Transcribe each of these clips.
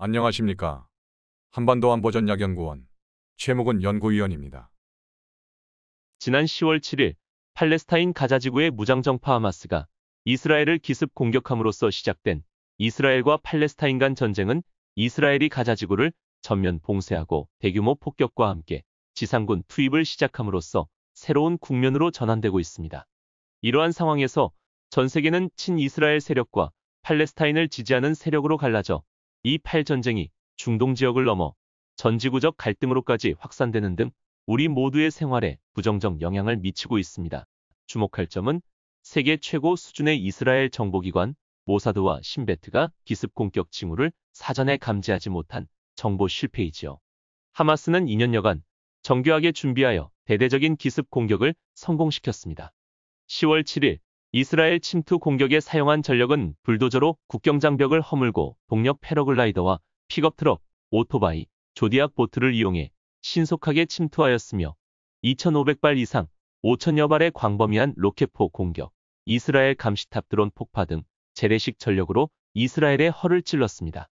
안녕하십니까. 한반도 안보전략연구원 최목은 연구위원입니다. 지난 10월 7일 팔레스타인 가자지구의 무장정파 하마스가 이스라엘을 기습 공격함으로써 시작된 이스라엘과 팔레스타인 간 전쟁은 이스라엘이 가자지구를 전면 봉쇄하고 대규모 폭격과 함께 지상군 투입을 시작함으로써 새로운 국면으로 전환되고 있습니다. 이러한 상황에서 전 세계는 친이스라엘 세력과 팔레스타인을 지지하는 세력으로 갈라져 이 팔전쟁이 중동 지역을 넘어 전지구적 갈등으로까지 확산되는 등 우리 모두의 생활에 부정적 영향을 미치고 있습니다. 주목할 점은 세계 최고 수준의 이스라엘 정보기관 모사드와 신베트가 기습 공격 징후를 사전에 감지하지 못한 정보 실패이지요. 하마스는 2년여간 정교하게 준비하여 대대적인 기습 공격을 성공시켰습니다. 10월 7일 이스라엘 침투 공격에 사용한 전력은 불도저로 국경장벽을 허물고 동력 패러글라이더와 픽업트럭, 오토바이, 조디악 보트를 이용해 신속하게 침투하였으며 2,500발 이상 5,000여 발의 광범위한 로켓포 공격, 이스라엘 감시탑 드론 폭파 등 재래식 전력으로 이스라엘의 허를 찔렀습니다.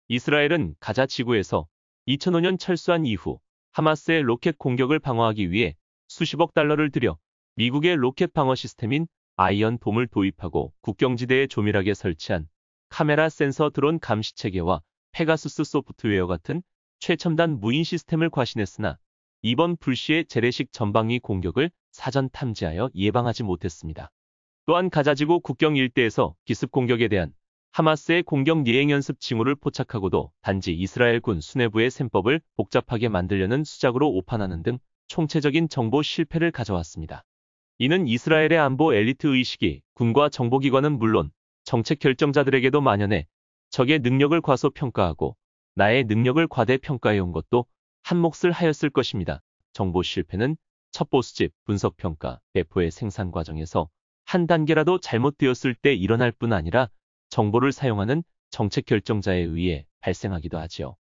이스라엘은 가자 지구에서 2005년 철수한 이후 하마스의 로켓 공격을 방어하기 위해 수십억 달러를 들여 미국의 로켓 방어 시스템인 아이언 돔을 도입하고 국경지대에 조밀하게 설치한 카메라 센서 드론 감시 체계와 페가수스 소프트웨어 같은 최첨단 무인 시스템을 과신했으나 이번 불시의 재래식 전방위 공격을 사전 탐지하여 예방하지 못했습니다. 또한 가자지구 국경 일대에서 기습 공격에 대한 하마스의 공격 예행 연습 징후를 포착하고도 단지 이스라엘군 수뇌부의 셈법을 복잡하게 만들려는 수작으로 오판하는 등 총체적인 정보 실패를 가져왔습니다. 이는 이스라엘의 안보 엘리트 의식이 군과 정보기관은 물론 정책 결정자들에게도 만연해 적의 능력을 과소평가하고 나의 능력을 과대평가해온 것도 한몫을 하였을 것입니다. 정보 실패는 첩보수집, 분석평가, 배포의 생산 과정에서 한 단계라도 잘못되었을 때 일어날 뿐 아니라 정보를 사용하는 정책 결정자에 의해 발생하기도 하지요.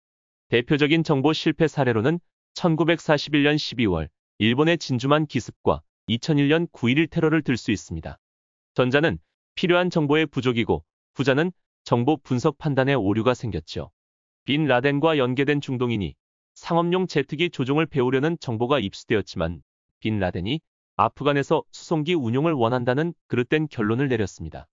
대표적인 정보 실패 사례로는 1941년 12월 일본의 진주만 기습과 2001년 9.11 테러를 들 수 있습니다. 전자는 필요한 정보의 부족이고 후자는 정보 분석 판단에 오류가 생겼죠. 빈 라덴과 연계된 중동인이 상업용 제트기 조종을 배우려는 정보가 입수되었지만 빈 라덴이 아프간에서 수송기 운용을 원한다는 그릇된 결론을 내렸습니다.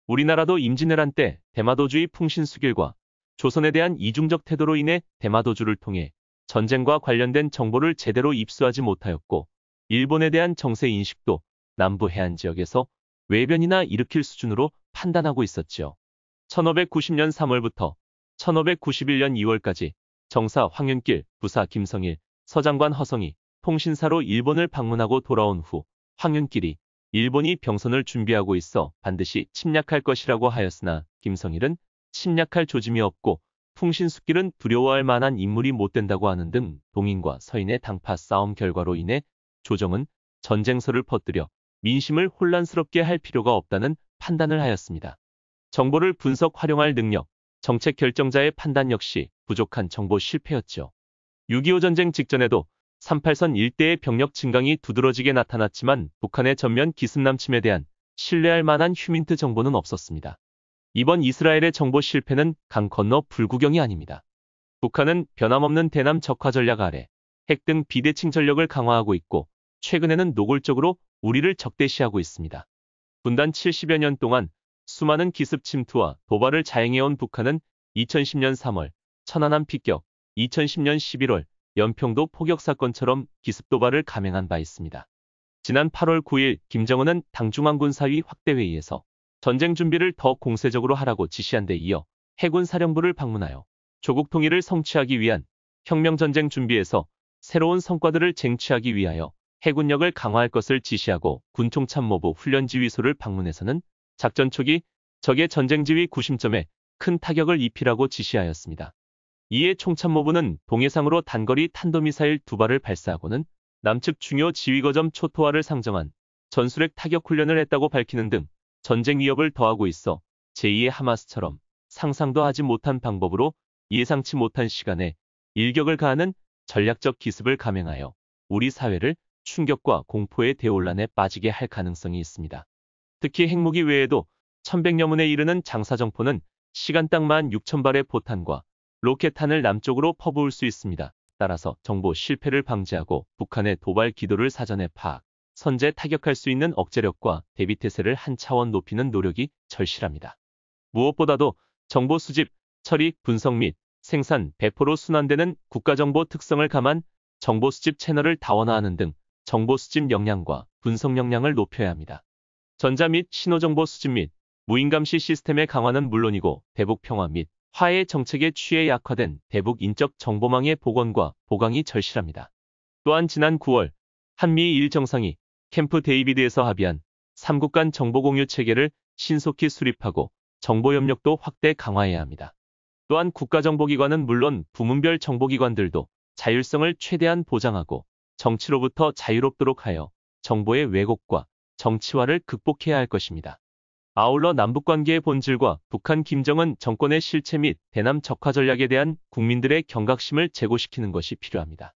우리나라도 임진왜란 때 대마도주의 풍신수길과 조선에 대한 이중적 태도로 인해 대마도주를 통해 전쟁과 관련된 정보를 제대로 입수하지 못하였고 일본에 대한 정세 인식도 남부 해안 지역에서 외변이나 일으킬 수준으로 판단하고 있었지요. 1590년 3월부터 1591년 2월까지 정사 황윤길, 부사 김성일, 서장관 허성이 통신사로 일본을 방문하고 돌아온 후 황윤길이 일본이 병선을 준비하고 있어 반드시 침략할 것이라고 하였으나 김성일은 침략할 조짐이 없고 풍신수길은 두려워할 만한 인물이 못 된다고 하는 등 동인과 서인의 당파 싸움 결과로 인해 조정은 전쟁서를 퍼뜨려 민심을 혼란스럽게 할 필요가 없다는 판단을 하였습니다. 정보를 분석 활용할 능력, 정책 결정자의 판단 역시 부족한 정보 실패였죠. 6.25 전쟁 직전에도 38선 일대의 병력 증강이 두드러지게 나타났지만 북한의 전면 기습남침에 대한 신뢰할 만한 휴민트 정보는 없었습니다. 이번 이스라엘의 정보 실패는 강 건너 불구경이 아닙니다. 북한은 변함없는 대남 적화 전략 아래 핵 등 비대칭 전력을 강화하고 있고 최근에는 노골적으로 우리를 적대시하고 있습니다. 분단 70여 년 동안 수많은 기습 침투와 도발을 자행해온 북한은 2010년 3월 천안함 피격, 2010년 11월 연평도 포격 사건처럼 기습 도발을 감행한 바 있습니다. 지난 8월 9일 김정은은 당중앙군사위 확대회의에서 전쟁 준비를 더 공세적으로 하라고 지시한 데 이어 해군 사령부를 방문하여 조국 통일을 성취하기 위한 혁명전쟁 준비에서 새로운 성과들을 쟁취하기 위하여 해군력을 강화할 것을 지시하고 군총참모부 훈련지휘소를 방문해서는 작전 초기 적의 전쟁지휘 구심점에 큰 타격을 입히라고 지시하였습니다. 이에 총참모부는 동해상으로 단거리 탄도미사일 2발을 발사하고는 남측 중요 지휘거점 초토화를 상정한 전술핵 타격 훈련을 했다고 밝히는 등 전쟁 위협을 더하고 있어 제2의 하마스처럼 상상도 하지 못한 방법으로 예상치 못한 시간에 일격을 가하는 전략적 기습을 감행하여 우리 사회를 충격과 공포의 대혼란에 빠지게 할 가능성이 있습니다. 특히 핵무기 외에도 1100여 문에 이르는 장사정포는 시간당 16,000발의 포탄과 로켓탄을 남쪽으로 퍼부을 수 있습니다. 따라서 정보 실패를 방지하고 북한의 도발 기도를 사전에 파악, 선제 타격할 수 있는 억제력과 대비태세를 한 차원 높이는 노력이 절실합니다. 무엇보다도 정보 수집, 처리, 분석 및 생산, 배포로 순환되는 국가정보 특성을 감안 정보 수집 채널을 다원화하는 등 정보 수집 역량과 분석 역량을 높여야 합니다. 전자 및 신호정보 수집 및 무인감시 시스템의 강화는 물론이고 대북 평화 및 화해 정책에 취해 약화된 대북 인적 정보망의 복원과 보강이 절실합니다. 또한 지난 9월 한미일 정상이 캠프 데이비드에서 합의한 3국 간 정보공유 체계를 신속히 수립하고 정보협력도 확대 강화해야 합니다. 또한 국가정보기관은 물론 부문별 정보기관들도 자율성을 최대한 보장하고 정치로부터 자유롭도록 하여 정보의 왜곡과 정치화를 극복해야 할 것입니다. 아울러 남북관계의 본질과 북한 김정은 정권의 실체 및 대남 적화 전략에 대한 국민들의 경각심을 제고시키는 것이 필요합니다.